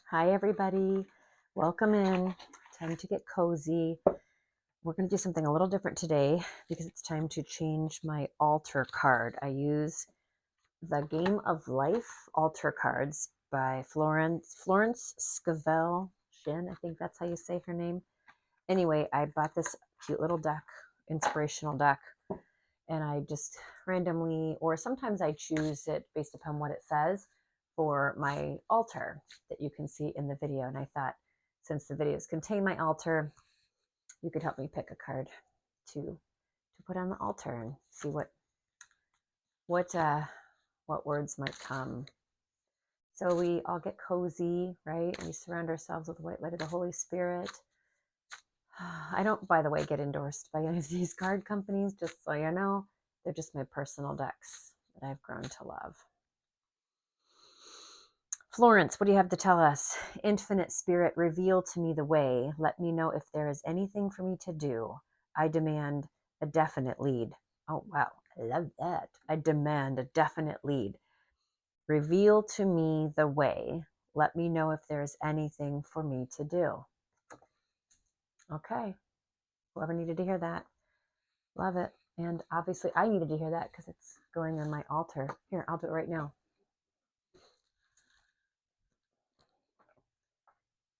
Hi, everybody. Welcome in. Time to get cozy. We're going to do something a little different today because it's time to change my altar card. I use the Game of Life altar cards by Florence Scavel Shin. I think that's how you say her name. Anyway, I bought this cute little deck, inspirational deck, and I just randomly, or sometimes I choose it based upon what it says for my altar that you can see in the video. And I thought, since the videos contain my altar, you could help me pick a card to put on the altar and see what words might come. So we all get cozy, right? We surround ourselves with the white light of the Holy Spirit. I don't, by the way, get endorsed by any of these card companies, just so you know. They're just my personal decks that I've grown to love. Florence, what do you have to tell us? Infinite Spirit, reveal to me the way. Let me know if there is anything for me to do. I demand a definite lead. Oh, wow. I love that. I demand a definite lead. Reveal to me the way. Let me know if there's anything for me to do. Okay. Whoever needed to hear that. Love it. And obviously I needed to hear that because it's going on my altar. Here, I'll do it right now.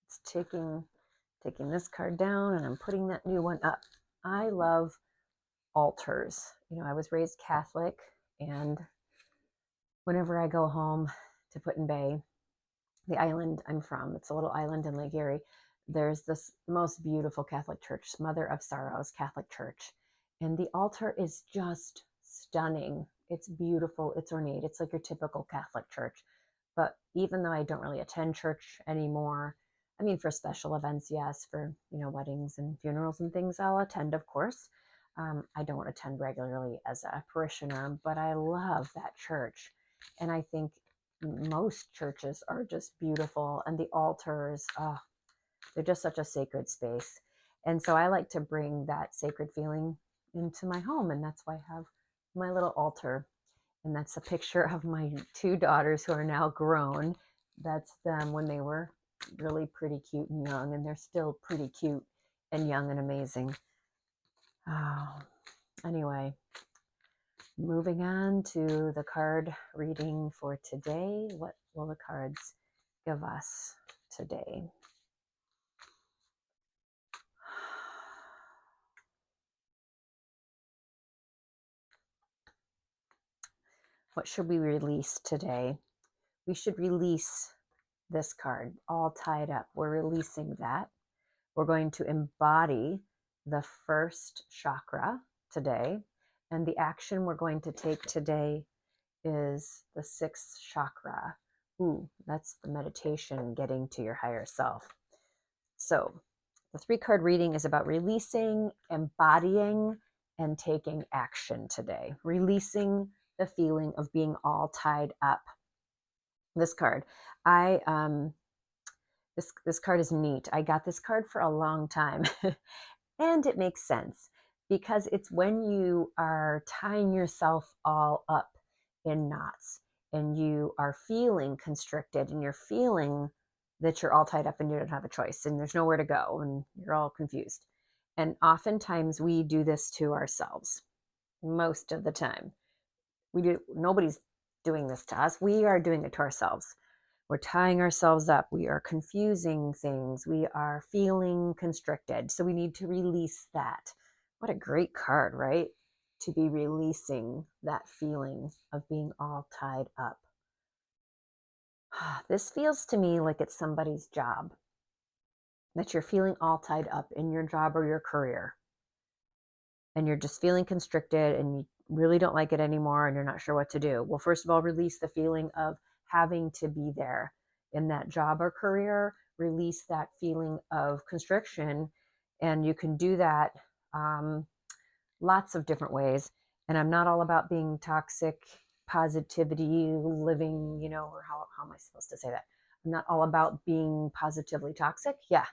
It's taking this card down and I'm putting that new one up. I love altars. You know, I was raised Catholic, and whenever I go home to Put-in-Bay, the island I'm from, it's a little island in Lake Erie, there's this most beautiful Catholic church, Mother of Sorrows Catholic Church. And the altar is just stunning. It's beautiful. It's ornate. It's like your typical Catholic church. But even though I don't really attend church anymore, I mean, for special events, yes, for, weddings and funerals and things, I'll attend, of course. I don't attend regularly as a parishioner, but I love that church. And I think most churches are just beautiful, and the altars, they're just such a sacred space. And so I like to bring that sacred feeling into my home, and that's why I have my little altar. And that's a picture of my two daughters who are now grown. That's them when they were really pretty cute and young, and they're still pretty cute and young and amazing. Oh, anyway, moving on to the card reading for today. What will the cards give us today? What should we release today? We should release this card, all tied up. We're releasing that. We're going to embody the first chakra today. And the action we're going to take today is the sixth chakra. Ooh, that's the meditation, getting to your higher self. So the 3-card reading is about releasing, embodying, and taking action today. Releasing the feeling of being all tied up. This card, this card is neat. I got this card for a long time, and it makes sense because it's when you are tying yourself all up in knots and you are feeling constricted and you're feeling that you're all tied up and you don't have a choice and there's nowhere to go and you're all confused. And oftentimes we do this to ourselves. Most of the time we do. Nobody's doing this to us. We are doing it to ourselves. We're tying ourselves up. We are confusing things. We are feeling constricted. So we need to release that. What a great card, right? To be releasing that feeling of being all tied up. This feels to me like it's somebody's job, that you're feeling all tied up in your job or your career. And you're just feeling constricted and you really don't like it anymore and you're not sure what to do. Well, first of all, release the feeling of having to be there in that job or career. Release that feeling of constriction. And you can do that lots of different ways. And I'm not all about being toxic, positivity, living, or how am I supposed to say that? I'm not all about being positively toxic. Yeah.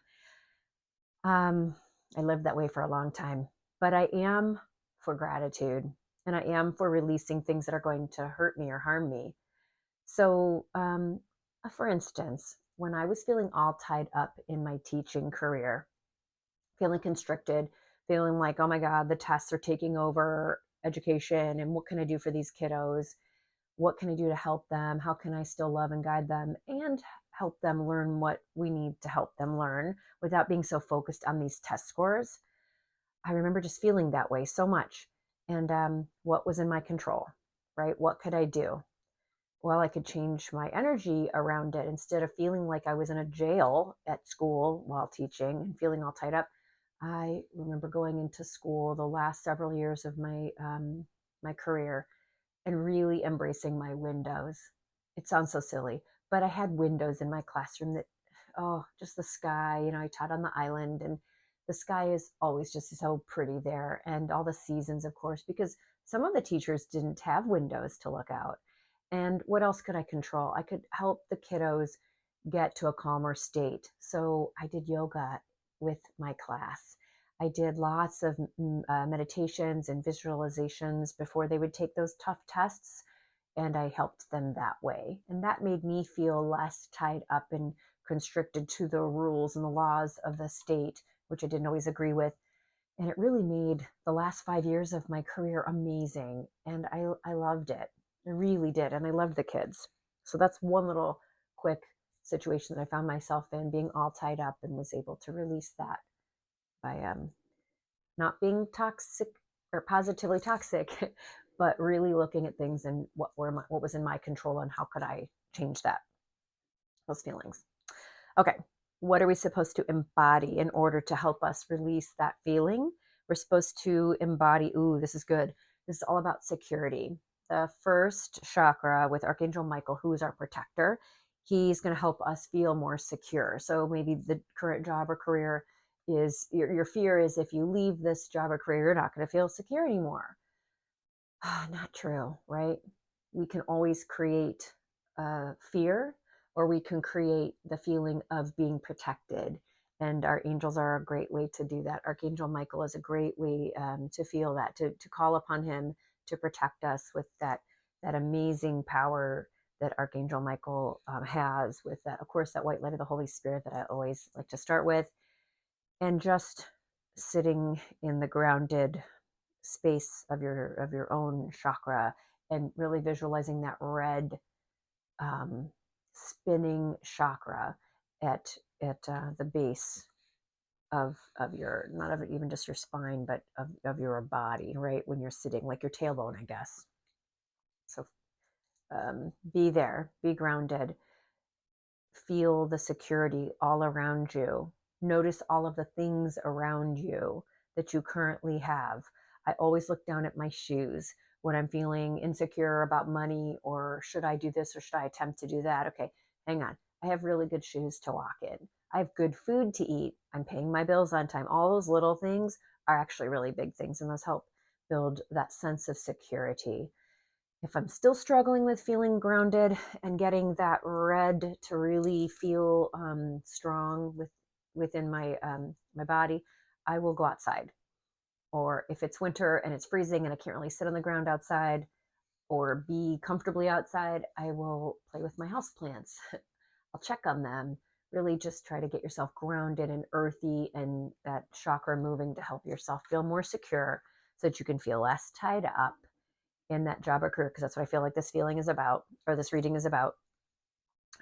I lived that way for a long time. But I am for gratitude, and I am for releasing things that are going to hurt me or harm me. So, for instance, when I was feeling all tied up in my teaching career, feeling constricted, feeling like, oh my God, the tests are taking over education, and what can I do for these kiddos? What can I do to help them? How can I still love and guide them and help them learn what we need to help them learn without being so focused on these test scores? I remember just feeling that way so much. And what was in my control, right? What could I do? Well, I could change my energy around it. Instead of feeling like I was in a jail at school while teaching and feeling all tied up. I remember going into school the last several years of my career and really embracing my windows. It sounds so silly, but I had windows in my classroom that, oh, just the sky. I taught on the island, and the sky is always just so pretty there, and all the seasons, of course, because some of the teachers didn't have windows to look out. And what else could I control? I could help the kiddos get to a calmer state. So I did yoga with my class. I did lots of meditations and visualizations before they would take those tough tests, and I helped them that way. And that made me feel less tied up and constricted to the rules and the laws of the state, which I didn't always agree with. And it really made the last 5 years of my career amazing. And I loved it. I really did. And I loved the kids. So that's one little quick situation that I found myself in, being all tied up, and was able to release that by not being toxic or positively toxic, but really looking at things and what was in my control and how could I change those feelings. Okay, what are we supposed to embody in order to help us release that feeling? We're supposed to embody, ooh, this is good. This is all about security. The first chakra with Archangel Michael, who is our protector, he's going to help us feel more secure. So maybe the current job or career is your fear is if you leave this job or career, you're not going to feel secure anymore. Not true, right? We can always create fear, or we can create the feeling of being protected. And our angels are a great way to do that. Archangel Michael is a great way to feel that, to call upon him to protect us with that amazing power that Archangel Michael has, with that, of course, that white light of the Holy Spirit that I always like to start with, and just sitting in the grounded space of your own chakra, and really visualizing that red um, spinning chakra at the base of your, not of even just your spine, but of your body, right when you're sitting, like your tailbone, I guess. So be there, be grounded, feel the security all around you. Notice all of the things around you that you currently have. I always look down at my shoes when I'm feeling insecure about money, or should I do this or should I attempt to do that? Okay, hang on. I have really good shoes to walk in. I have good food to eat. I'm paying my bills on time. All those little things are actually really big things, and those help build that sense of security. If I'm still struggling with feeling grounded and getting that red to really feel strong within my body, I will go outside. Or if it's winter and it's freezing and I can't really sit on the ground outside or be comfortably outside, I will play with my house plants. I'll check on them. Really just try to get yourself grounded and earthy, and that chakra moving to help yourself feel more secure, so that you can feel less tied up in that job or career, because that's what I feel like this feeling is about, or this reading is about.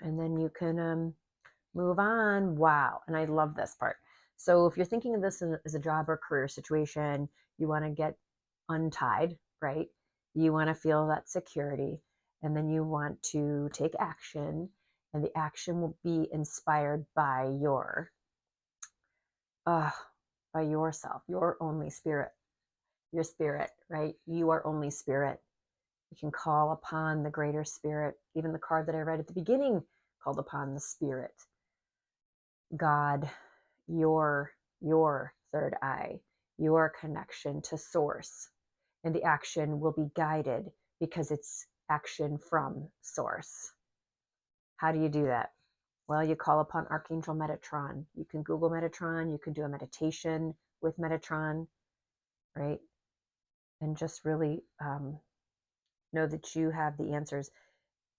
And then you can move on. Wow. And I love this part. So if you're thinking of this as a job or career situation, you want to get untied, right? You want to feel that security, and then you want to take action, and the action will be inspired by uh, by yourself, your only spirit, your spirit, right? You are only spirit. You can call upon the greater spirit. Even the card that I read at the beginning called upon the spirit, God, your third eye, your connection to source. And the action will be guided because it's action from source. How do you do that? Well, you call upon Archangel Metatron. You can Google Metatron. You can do a meditation with Metatron, right? and just really know that you have the answers.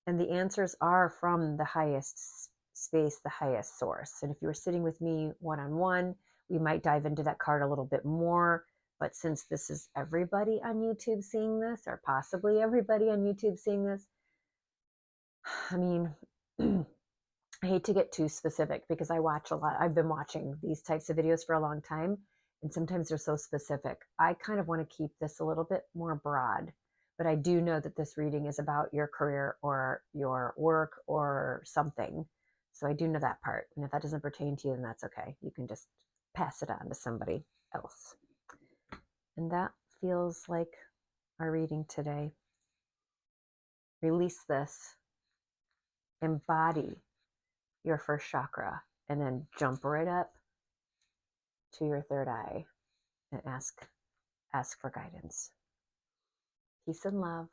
And the answers are from the highest space, the highest source. And if you were sitting with me one on one, we might dive into that card a little bit more. But since this is everybody on YouTube seeing this, or possibly everybody on YouTube seeing this, I mean, I hate to get too specific because I watch a lot. I've been watching these types of videos for a long time, and sometimes they're so specific. I kind of want to keep this a little bit more broad, but I do know that this reading is about your career or your work or something. So I do know that part. And if that doesn't pertain to you, then that's okay. You can just pass it on to somebody else. And that feels like our reading today. Release this, embody your first chakra, and then jump right up to your third eye and ask for guidance. Peace and love.